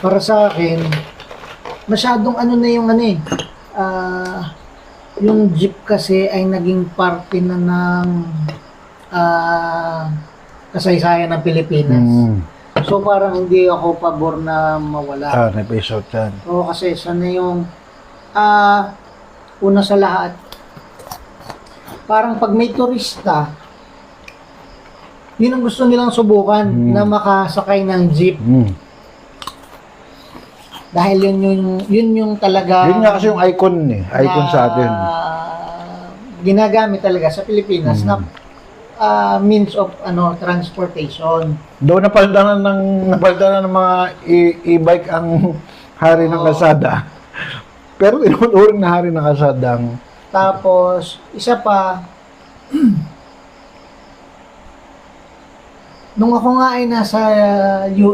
para sa akin, masyadong ano na yung ano eh, yung jeep kasi ay naging parte na ng kasaysayan ng Pilipinas. So parang hindi ako pabor na mawala. Na-face out yan. Oo, kasi sana yung una sa lahat, parang pag may turista, yun ang gusto nilang subukan na makasakay ng jeep. Dahil yun yung talaga... Yun nga kasi yung icon eh. Icon sa atin. Ginagamit talaga sa Pilipinas na means of transportation. Doon napalitan ng mga e-bike ang hari ng kalsada. Pero inuuring na hari ng kalsada ang... Tapos, isa pa, nung ako nga ay nasa UAE,